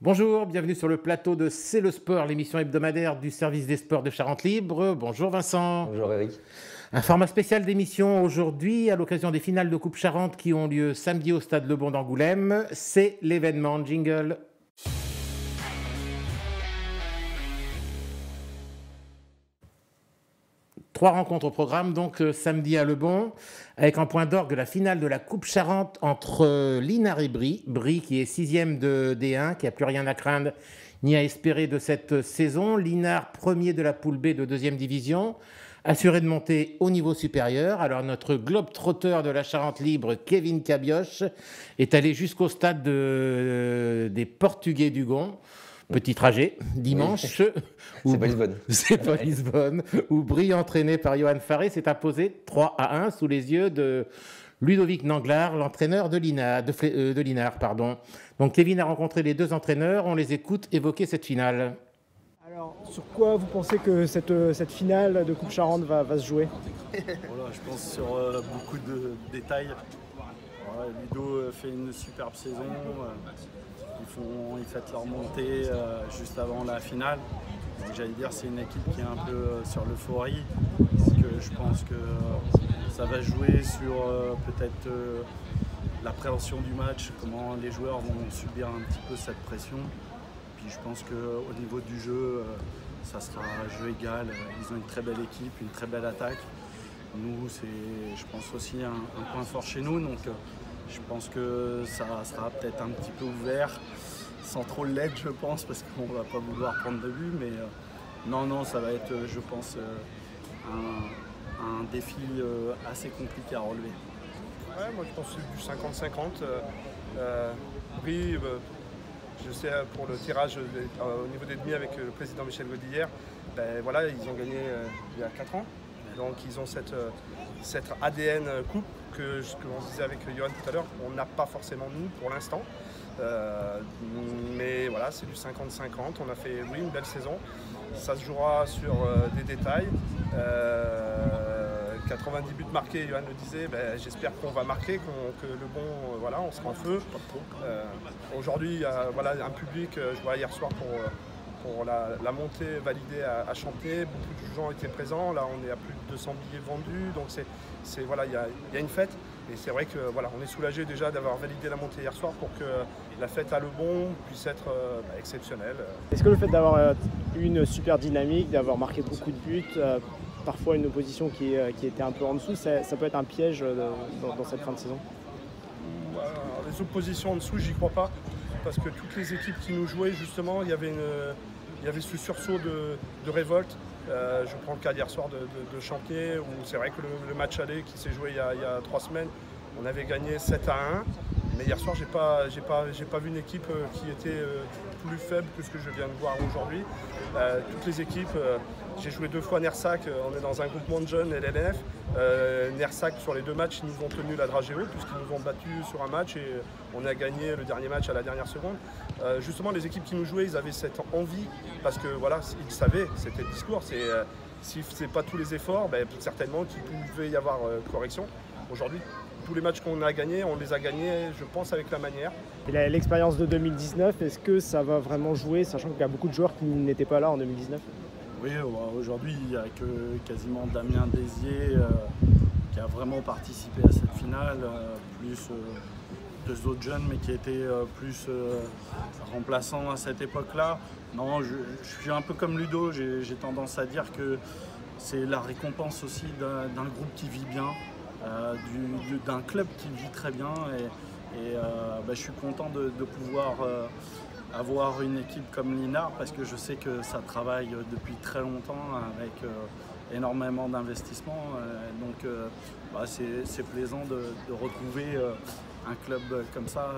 Bonjour, bienvenue sur le plateau de C'est le sport, l'émission hebdomadaire du service des sports de Charente Libre. Bonjour Vincent. Bonjour Eric. Un format spécial d'émission aujourd'hui à l'occasion des finales de Coupe Charente qui ont lieu samedi au stade Le Bon d'Angoulême. C'est l'événement Jingle. Trois rencontres au programme, donc samedi à Le Bon, avec en point d'orgue la finale de la Coupe Charente entre Linard et Brie. Brie qui est 6e de D1, qui n'a plus rien à craindre ni à espérer de cette saison. Linard, premier de la poule B de 2e division, assuré de monter au niveau supérieur. Alors notre globe-trotteur de la Charente Libre, Kevin Cabioche, est allé jusqu'au stade des Portugais du Gond. Petit trajet, dimanche. Oui. C'est pas Lisbonne. C'est pas Lisbonne. Où Brie, entraîné par Johan Farré, s'est imposé 3-1 sous les yeux de Ludovic Nanglard, l'entraîneur de Linard. Donc Kevin a rencontré les deux entraîneurs. On les écoute évoquer cette finale. Alors, sur quoi vous pensez que cette finale de Coupe Charente va se jouer? Voilà, je pense sur beaucoup de détails. Voilà, Ludo fait une superbe saison. Ils fêtent leur montée juste avant la finale. J'allais dire c'est une équipe qui est un peu sur l'euphorie. Donc je pense que ça va jouer sur peut-être l'appréhension du match, comment les joueurs vont subir un petit peu cette pression. Puis je pense qu'au niveau du jeu, ça sera un jeu égal. Ils ont une très belle équipe, une très belle attaque. Nous, c'est je pense aussi un point fort chez nous. Donc je pense que ça sera peut-être un petit peu ouvert, sans trop l'être je pense, parce qu'on ne va pas vouloir prendre de but. Mais non, ça va être, je pense, un défi assez compliqué à relever. Ouais, moi je pense que c'est du 50-50. Brie, je sais pour le tirage au niveau des demi avec le président Michel Godillère, voilà, ils ont gagné il y a 4 ans. Donc ils ont cette ADN coupe que on disait avec Johan tout à l'heure, on n'a pas forcément nous pour l'instant. Mais voilà, c'est du 50-50. On a fait une belle saison. Ça se jouera sur des détails. 90 buts marqués, Johan le disait, j'espère qu'on va marquer, que le bon, voilà, on sera en feu. Aujourd'hui, il y a un public, je vois hier soir pour la montée validée à Chantier, beaucoup de gens étaient présents. Là, on est à plus de 200 billets vendus, donc voilà, il y a une fête. Et c'est vrai que voilà, on est soulagé déjà d'avoir validé la montée hier soir pour que la fête à Le Bon puisse être exceptionnelle. Est-ce que le fait d'avoir eu une super dynamique, d'avoir marqué beaucoup de buts, parfois une opposition qui était un peu en dessous, ça peut être un piège dans cette fin de saison? Les oppositions en dessous, j'y crois pas. Parce que toutes les équipes qui nous jouaient, justement, il y avait ce sursaut de révolte. Je prends le cas d'hier soir de Champier, où c'est vrai que le match aller qui s'est joué il y a 3 semaines, on avait gagné 7-1. Mais hier soir, j'ai pas vu une équipe qui était plus faible que ce que je viens de voir aujourd'hui. Toutes les équipes, j'ai joué 2 fois Nersac, on est dans un groupement de jeunes LNF. Nersac, sur les 2 matchs, ils nous ont tenu la dragée haute puisqu'ils nous ont battus sur un match et on a gagné le dernier match à la dernière seconde. Justement, les équipes qui nous jouaient, ils avaient cette envie parce que voilà, ils savaient, c'était le discours, si c'est pas tous les efforts, certainement qu'il pouvait y avoir correction. Aujourd'hui, tous les matchs qu'on a gagnés, on les a gagnés, je pense, avec la manière. Et l'expérience de 2019, est-ce que ça va vraiment jouer, sachant qu'il y a beaucoup de joueurs qui n'étaient pas là en 2019? Oui, aujourd'hui, il n'y a que quasiment Damien Désier qui a vraiment participé à cette finale, plus 2 autres jeunes, mais qui étaient plus remplaçants à cette époque-là. Non, je suis un peu comme Ludo, j'ai tendance à dire que c'est la récompense aussi d'un groupe qui vit bien, d'un club qui vit très bien. Et je suis content de pouvoir avoir une équipe comme Linard parce que je sais que ça travaille depuis très longtemps avec énormément d'investissement. Donc c'est plaisant de retrouver un club comme ça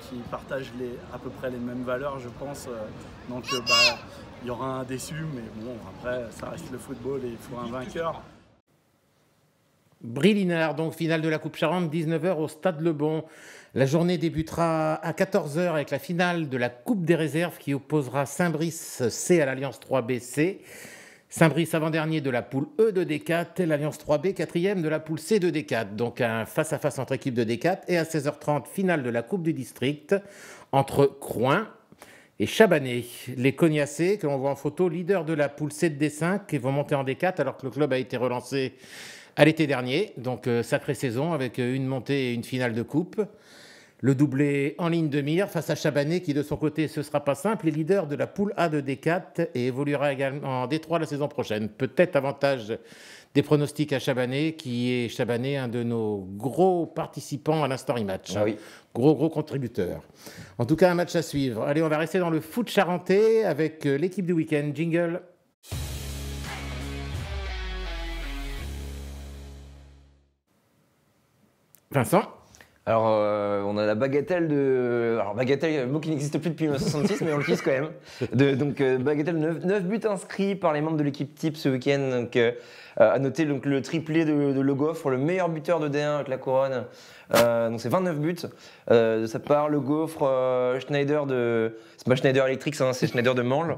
qui partage à peu près les mêmes valeurs, je pense. Donc il y aura un déçu, mais bon, après ça reste le football et il faut un vainqueur. Brie-Linard, donc finale de la Coupe Charente, 19h au stade Le Bon. La journée débutera à 14h avec la finale de la Coupe des réserves qui opposera Saint-Brice C à l'Alliance 3BC. Saint-Brice avant-dernier de la poule E de D4 et l'Alliance 3B quatrième de la poule C de D4. Donc un face-à-face entre équipes de D4 et à 16h30, finale de la Coupe du District entre Croin et Chabanais. Les Cognassais, que l'on voit en photo, leaders de la poule 7D5, qui vont monter en D4 alors que le club a été relancé à l'été dernier. Donc sacrée saison avec une montée et une finale de coupe. Le doublé en ligne de mire face à Chabanais qui de son côté ce sera pas simple, est leader de la poule A de D4 et évoluera également en D3 la saison prochaine. Peut-être avantage des pronostics à Chabanais, qui est Chabanais un de nos gros participants à l'Instory Match. Ah oui. Gros contributeur. En tout cas, un match à suivre. Allez, on va rester dans le foot charentais avec l'équipe du week-end. Jingle. Vincent. Alors, on a la bagatelle de... Alors, bagatelle, mot qui n'existe plus depuis 1966, mais on l'utilise quand même. Donc, bagatelle de 9 buts inscrits par les membres de l'équipe type ce week-end. Donc, à noter donc, le triplé de Le Gaufre, le meilleur buteur de D1 avec la couronne. Donc, c'est 29 buts. Ça part Le Gaufre, Schneider de... C'est pas Schneider Electric, hein, c'est Schneider de Manle.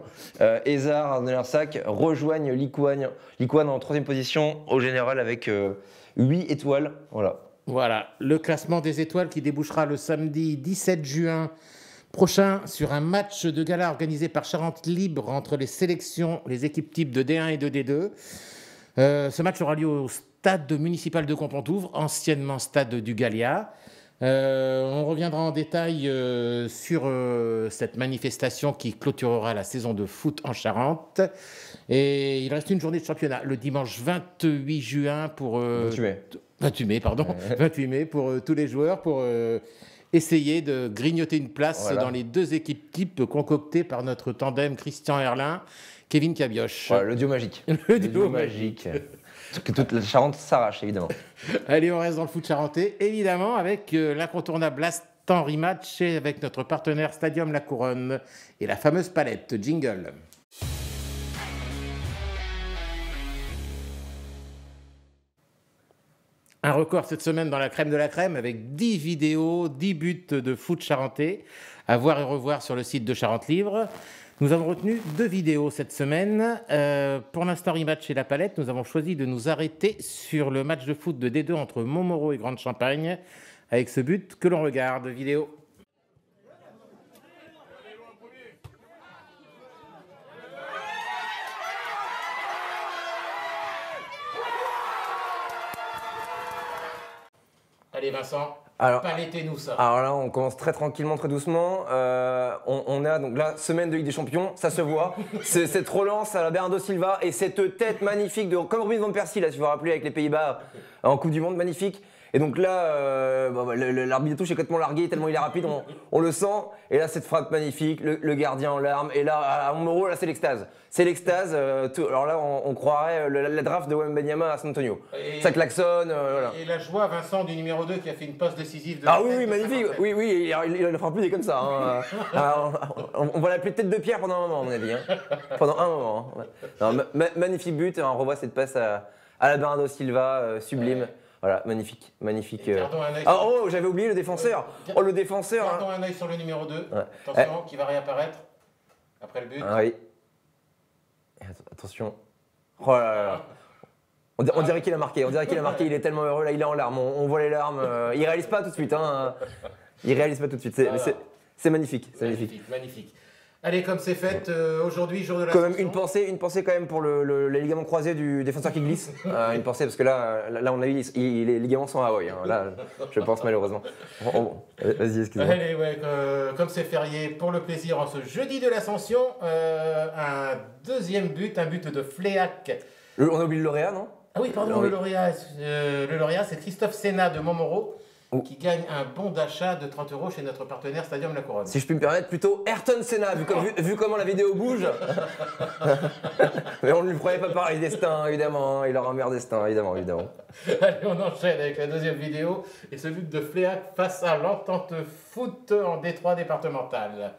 Ezard, Ardenlersac rejoignent Liquan en 3e position, au général avec 8 étoiles. Voilà, le classement des étoiles qui débouchera le samedi 17 juin prochain sur un match de gala organisé par Charente Libre entre les sélections, les équipes types de D1 et de D2. Ce match aura lieu au stade municipal de Compontouvre, anciennement stade du Gallia. On reviendra en détail sur cette manifestation qui clôturera la saison de foot en Charente. Et il reste une journée de championnat le dimanche 28 juin pour... 28 mai pour tous les joueurs, pour essayer de grignoter une place dans les 2 équipes types concoctées par notre tandem Christian Herlin, Kevin Cabioche. Voilà, le duo magique. Le duo magique. Que toute la Charente s'arrache, évidemment. Allez, on reste dans le foot charentais, évidemment, avec l'incontournable Instant Rematch et avec notre partenaire Stadium La Couronne et la fameuse palette. Jingle. Un record cette semaine dans la crème de la crème avec 10 vidéos, 10 buts de foot charentais à voir et revoir sur le site de Charente Libre. Nous avons retenu 2 vidéos cette semaine. Pour l'Instory Match et la palette, nous avons choisi de nous arrêter sur le match de foot de D2 entre Montmoreau et Grande Champagne avec ce but que l'on regarde. Vidéo. Allez Vincent, palettez-nous ça. Alors là, on commence très tranquillement, très doucement. On a donc la semaine de Ligue des Champions, ça se voit. Cette relance à la Bernardo Silva et cette tête magnifique, comme Robin van Persie, là, si vous vous rappelez, avec les Pays-Bas en Coupe du Monde, magnifique. Et donc là, l'arbitre de touche est complètement largué, tellement il est rapide, on le sent. Et là, cette frappe magnifique, le gardien en larmes. Et là, à Montmoreau, là, c'est l'extase. C'est l'extase. Alors là, on croirait la draft de Wembanyama à San Antonio. Ça klaxonne. Voilà. Et la joie, Vincent, du numéro 2 qui a fait une passe décisive. Oui, magnifique. Oui, il ne fera plus des comme ça. Hein. On va l'appeler tête de pierre pendant un moment, à mon avis. Hein. Pendant un moment. Hein. Non, magnifique but. On revoit cette passe à la Bernardo Silva, sublime. Ouais. Voilà, magnifique. J'avais oublié le défenseur. Le défenseur. Gardons un œil sur le numéro 2. Ouais. Attention, qui va réapparaître après le but. Ah oui. Attention. Oh là là. On dirait qu'il a marqué. Il est tellement heureux. Là, il est en larmes. On voit les larmes. Il réalise pas tout de suite. Hein. C'est magnifique. Magnifique. Allez, comme c'est fait, aujourd'hui, jour de la une pensée quand même pour les ligaments croisés du défenseur qui glisse. Une pensée, parce que là on a eu les ligaments sont à Hawaï. Hein. Là, je pense malheureusement. Vas-y, excusez-moi. Allez, comme c'est férié, pour le plaisir, en ce jeudi de l'Ascension, un deuxième but, un but de Fléac. On a oublié le lauréat, non? Ah oui, pardon, le lauréat, c'est Christophe Sénat de Montmoreau. Qui gagne un bon d'achat de 30 € chez notre partenaire Stadium La Couronne. Si je puis me permettre, plutôt Ayrton Senna, vu comment la vidéo bouge. Mais on ne lui croyait pas pareil, destin, évidemment. Il aura un meilleur destin, évidemment. Allez, on enchaîne avec la deuxième vidéo. Et ce but de Fléac face à l'Entente Foot en D3 départemental.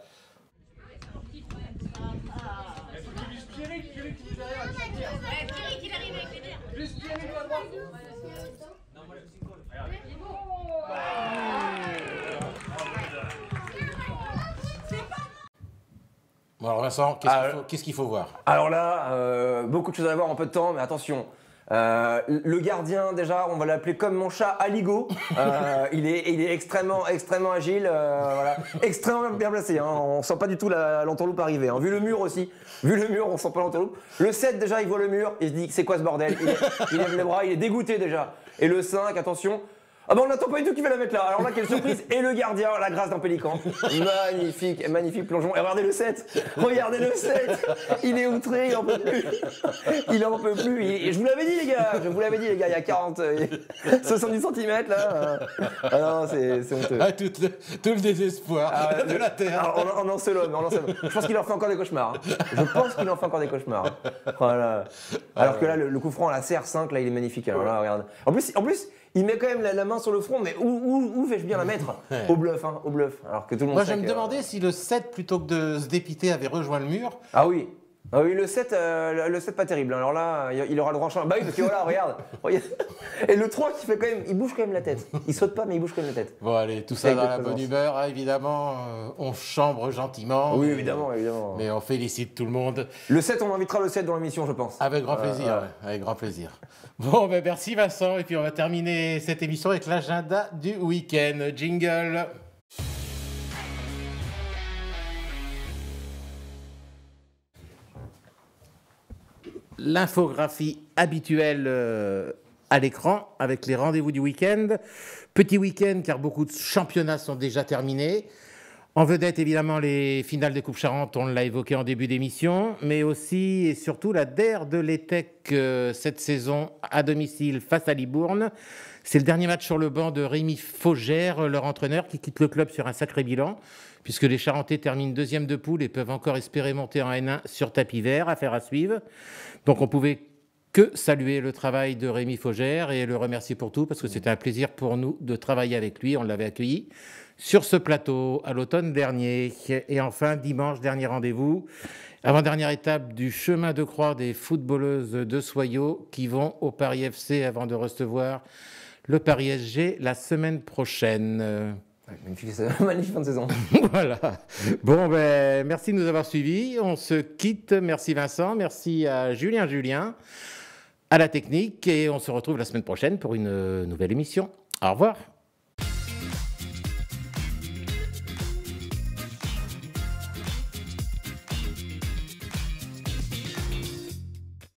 Bon alors Vincent, qu'est-ce qu'il faut voir? Alors là, beaucoup de choses à voir en peu de temps, mais attention. Le gardien, déjà, on va l'appeler comme mon chat, Aligo. Il est extrêmement agile, voilà. Extrêmement bien placé. Hein. On sent pas du tout l'entourloupe arriver. Hein. Vu le mur aussi, on sent pas l'entourloupe. Le 7, déjà, il voit le mur, il se dit c'est quoi ce bordel. Il lève les bras, il est dégoûté déjà. Et le 5, attention. Ah bah on n'attend pas du tout qu'il va la mettre là. Alors là, quelle surprise. Et le gardien, la grâce d'un pélican. Magnifique plongeon. Et regardez le 7. Regardez le 7. Il est outré, il en peut plus. Et je vous l'avais dit les gars, il y a 70 cm là. Ah non, c'est honteux. Ah, tout le désespoir de la Terre. En un seul homme. Je pense qu'il en fait encore des cauchemars. Voilà. Alors que là, le coup franc, la CR5, là, il est magnifique. Alors là, regarde. En plus, il met quand même la main sur le front, mais où vais-je bien la mettre? Au bluff, hein, au bluff. Alors que tout le monde Moi, je me demandais si le 7, plutôt que de se dépiter, avait rejoint le mur. Ah oui, le 7 pas terrible. Alors là, il aura le droit en champ. Bah oui, parce que voilà, regarde. Et le 3 qui fait quand même, il bouge quand même la tête. Il saute pas, mais il bouge quand même la tête. Bon, allez, tout ça dans la bonne humeur, hein, évidemment. On chambre gentiment. Oui, évidemment. Mais on félicite tout le monde. Le 7, on invitera le 7 dans l'émission, je pense. Avec grand plaisir, avec grand plaisir. Bon, ben merci Vincent. Et puis on va terminer cette émission avec l'agenda du week-end. Jingle. L'infographie habituelle à l'écran avec les rendez-vous du week-end. Petit week-end car beaucoup de championnats sont déjà terminés. En vedette, évidemment, les finales des Coupes Charentes, on l'a évoqué en début d'émission, mais aussi et surtout la DER de l'ETEC cette saison à domicile face à Libourne. C'est le dernier match sur le banc de Rémi Faugère, leur entraîneur, qui quitte le club sur un sacré bilan, puisque les Charentais terminent deuxième de poule et peuvent encore espérer monter en N1 sur tapis vert, affaire à suivre. Donc on pouvait que saluer le travail de Rémi Faugère et le remercier pour tout, parce que c'était un plaisir pour nous de travailler avec lui, on l'avait accueilli sur ce plateau à l'automne dernier. Et enfin, dimanche, dernier rendez-vous, avant-dernière étape du chemin de croix des footballeuses de Soyaux qui vont au Paris FC avant de recevoir le Paris SG la semaine prochaine. Magnifique fin de saison. Voilà. Bon, ben, merci de nous avoir suivis. On se quitte. Merci Vincent, merci à Julien, à la technique, et on se retrouve la semaine prochaine pour une nouvelle émission. Au revoir.